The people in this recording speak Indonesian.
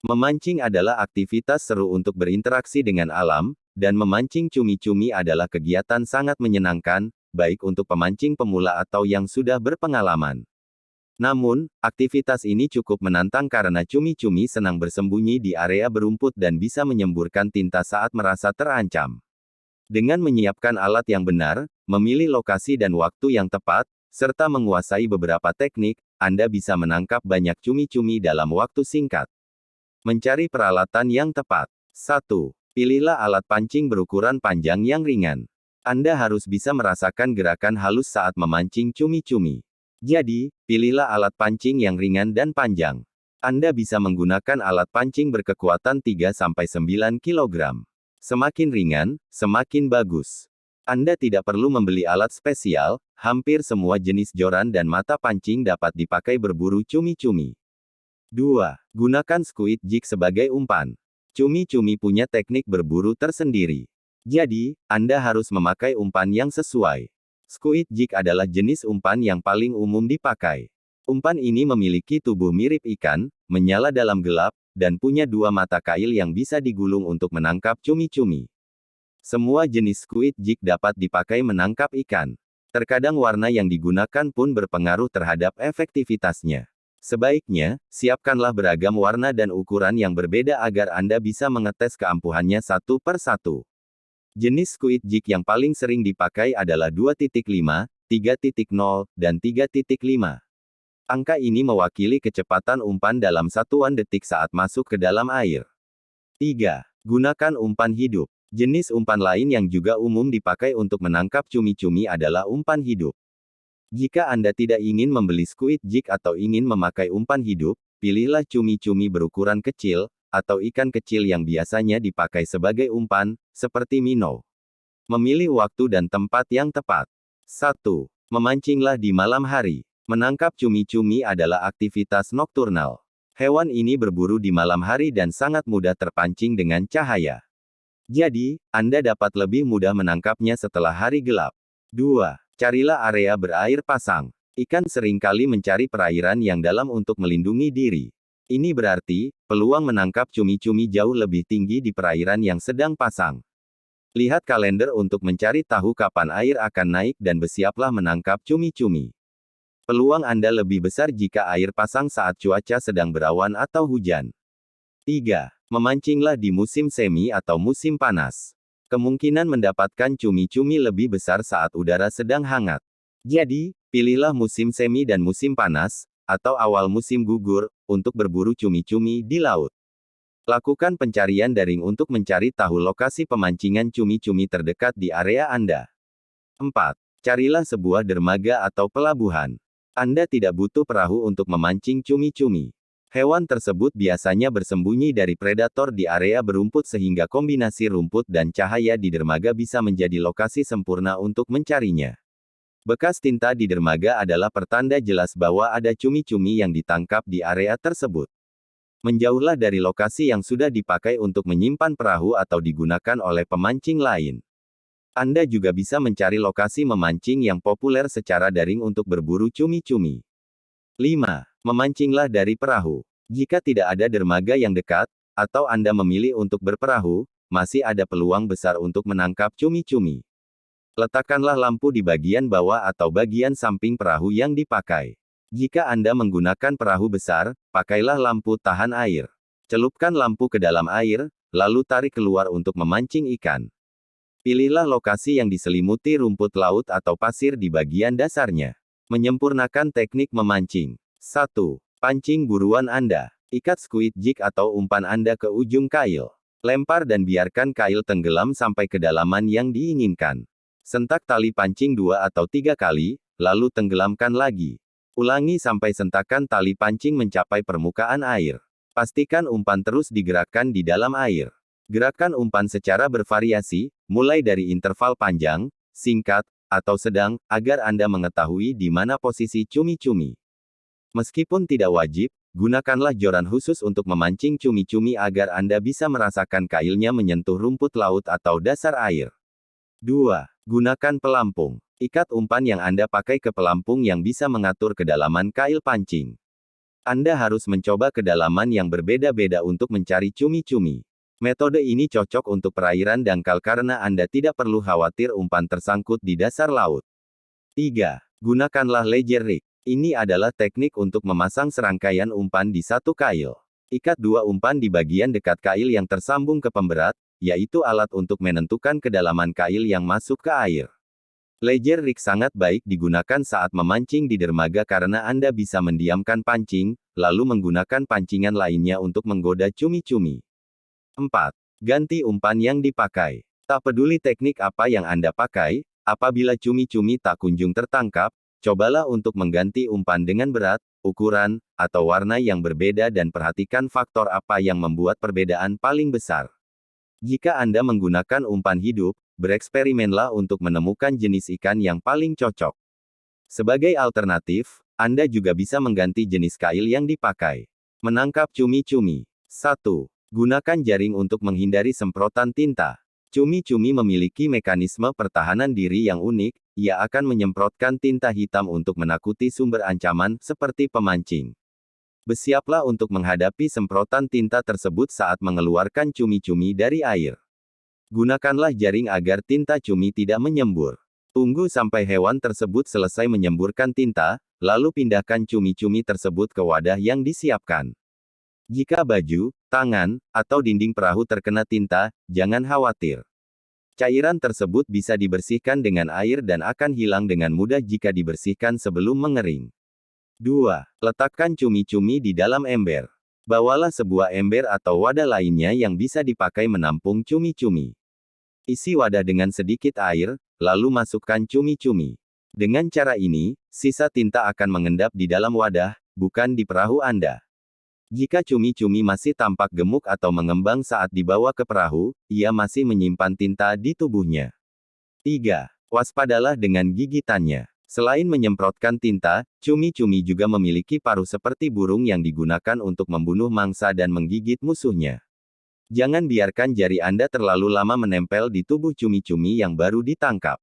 Memancing adalah aktivitas seru untuk berinteraksi dengan alam, dan memancing cumi-cumi adalah kegiatan sangat menyenangkan, baik untuk pemancing pemula atau yang sudah berpengalaman. Namun, aktivitas ini cukup menantang karena cumi-cumi senang bersembunyi di area berumput dan bisa menyemburkan tinta saat merasa terancam. Dengan menyiapkan alat yang benar, memilih lokasi dan waktu yang tepat, serta menguasai beberapa teknik, Anda bisa menangkap banyak cumi-cumi dalam waktu singkat. Mencari peralatan yang tepat. 1. Pilihlah alat pancing berukuran panjang yang ringan. Anda harus bisa merasakan gerakan halus saat memancing cumi-cumi. Jadi, pilihlah alat pancing yang ringan dan panjang. Anda bisa menggunakan alat pancing berkekuatan 3-9 kg. Semakin ringan, semakin bagus. Anda tidak perlu membeli alat spesial, hampir semua jenis joran dan mata pancing dapat dipakai berburu cumi-cumi. 2. Gunakan squid jig sebagai umpan. Cumi-cumi punya teknik berburu tersendiri. Jadi, Anda harus memakai umpan yang sesuai. Squid jig adalah jenis umpan yang paling umum dipakai. Umpan ini memiliki tubuh mirip ikan, menyala dalam gelap, dan punya dua mata kail yang bisa digulung untuk menangkap cumi-cumi. Semua jenis squid jig dapat dipakai menangkap ikan. Terkadang warna yang digunakan pun berpengaruh terhadap efektivitasnya. Sebaiknya, siapkanlah beragam warna dan ukuran yang berbeda agar Anda bisa mengetes keampuhannya satu per satu. Jenis squid jig yang paling sering dipakai adalah 2.5, 3.0, dan 3.5. Angka ini mewakili kecepatan umpan dalam satuan detik saat masuk ke dalam air. 3. Gunakan umpan hidup. Jenis umpan lain yang juga umum dipakai untuk menangkap cumi-cumi adalah umpan hidup. Jika Anda tidak ingin membeli squid jig atau ingin memakai umpan hidup, pilihlah cumi-cumi berukuran kecil, atau ikan kecil yang biasanya dipakai sebagai umpan, seperti minnow. Memilih waktu dan tempat yang tepat. 1. Memancinglah di malam hari. Menangkap cumi-cumi adalah aktivitas nokturnal. Hewan ini berburu di malam hari dan sangat mudah terpancing dengan cahaya. Jadi, Anda dapat lebih mudah menangkapnya setelah hari gelap. 2. Carilah area berair pasang. Ikan seringkali mencari perairan yang dalam untuk melindungi diri. Ini berarti, peluang menangkap cumi-cumi jauh lebih tinggi di perairan yang sedang pasang. Lihat kalender untuk mencari tahu kapan air akan naik dan bersiaplah menangkap cumi-cumi. Peluang Anda lebih besar jika air pasang saat cuaca sedang berawan atau hujan. 3. Memancinglah di musim semi atau musim panas. Kemungkinan mendapatkan cumi-cumi lebih besar saat udara sedang hangat. Jadi, pilihlah musim semi dan musim panas, atau awal musim gugur, untuk berburu cumi-cumi di laut. Lakukan pencarian daring untuk mencari tahu lokasi pemancingan cumi-cumi terdekat di area Anda. 4. Carilah sebuah dermaga atau pelabuhan. Anda tidak butuh perahu untuk memancing cumi-cumi. Hewan tersebut biasanya bersembunyi dari predator di area berumput sehingga kombinasi rumput dan cahaya di dermaga bisa menjadi lokasi sempurna untuk mencarinya. Bekas tinta di dermaga adalah pertanda jelas bahwa ada cumi-cumi yang ditangkap di area tersebut. Menjauhlah dari lokasi yang sudah dipakai untuk menyimpan perahu atau digunakan oleh pemancing lain. Anda juga bisa mencari lokasi memancing yang populer secara daring untuk berburu cumi-cumi. 5. Memancinglah dari perahu. Jika tidak ada dermaga yang dekat, atau Anda memilih untuk berperahu, masih ada peluang besar untuk menangkap cumi-cumi. Letakkanlah lampu di bagian bawah atau bagian samping perahu yang dipakai. Jika Anda menggunakan perahu besar, pakailah lampu tahan air. Celupkan lampu ke dalam air, lalu tarik keluar untuk memancing ikan. Pilihlah lokasi yang diselimuti rumput laut atau pasir di bagian dasarnya. Menyempurnakan teknik memancing. 1. Pancing buruan Anda. Ikat squid jig atau umpan Anda ke ujung kail. Lempar dan biarkan kail tenggelam sampai kedalaman yang diinginkan. Sentak tali pancing 2 atau 3 kali, lalu tenggelamkan lagi. Ulangi sampai sentakan tali pancing mencapai permukaan air. Pastikan umpan terus digerakkan di dalam air. Gerakan umpan secara bervariasi, mulai dari interval panjang, singkat, atau sedang, agar Anda mengetahui di mana posisi cumi-cumi. Meskipun tidak wajib, gunakanlah joran khusus untuk memancing cumi-cumi agar Anda bisa merasakan kailnya menyentuh rumput laut atau dasar air. 2. Gunakan pelampung. Ikat umpan yang Anda pakai ke pelampung yang bisa mengatur kedalaman kail pancing. Anda harus mencoba kedalaman yang berbeda-beda untuk mencari cumi-cumi. Metode ini cocok untuk perairan dangkal karena Anda tidak perlu khawatir umpan tersangkut di dasar laut. 3. Gunakanlah laser rig. Ini adalah teknik untuk memasang serangkaian umpan di satu kail. Ikat dua umpan di bagian dekat kail yang tersambung ke pemberat, yaitu alat untuk menentukan kedalaman kail yang masuk ke air. Laser rig sangat baik digunakan saat memancing di dermaga karena Anda bisa mendiamkan pancing, lalu menggunakan pancingan lainnya untuk menggoda cumi-cumi. 4. Ganti umpan yang dipakai. Tak peduli teknik apa yang Anda pakai, apabila cumi-cumi tak kunjung tertangkap, cobalah untuk mengganti umpan dengan berat, ukuran, atau warna yang berbeda dan perhatikan faktor apa yang membuat perbedaan paling besar. Jika Anda menggunakan umpan hidup, bereksperimenlah untuk menemukan jenis ikan yang paling cocok. Sebagai alternatif, Anda juga bisa mengganti jenis kail yang dipakai. Menangkap cumi-cumi. 1. Gunakan jaring untuk menghindari semprotan tinta. Cumi-cumi memiliki mekanisme pertahanan diri yang unik, ia akan menyemprotkan tinta hitam untuk menakuti sumber ancaman, seperti pemancing. Bersiaplah untuk menghadapi semprotan tinta tersebut saat mengeluarkan cumi-cumi dari air. Gunakanlah jaring agar tinta cumi tidak menyembur. Tunggu sampai hewan tersebut selesai menyemburkan tinta, lalu pindahkan cumi-cumi tersebut ke wadah yang disiapkan. Jika baju, tangan, atau dinding perahu terkena tinta, jangan khawatir. Cairan tersebut bisa dibersihkan dengan air dan akan hilang dengan mudah jika dibersihkan sebelum mengering. 2. Letakkan cumi-cumi di dalam ember. Bawalah sebuah ember atau wadah lainnya yang bisa dipakai menampung cumi-cumi. Isi wadah dengan sedikit air, lalu masukkan cumi-cumi. Dengan cara ini, sisa tinta akan mengendap di dalam wadah, bukan di perahu Anda. Jika cumi-cumi masih tampak gemuk atau mengembang saat dibawa ke perahu, ia masih menyimpan tinta di tubuhnya. 3. Waspadalah dengan gigitannya. Selain menyemprotkan tinta, cumi-cumi juga memiliki paruh seperti burung yang digunakan untuk membunuh mangsa dan menggigit musuhnya. Jangan biarkan jari Anda terlalu lama menempel di tubuh cumi-cumi yang baru ditangkap.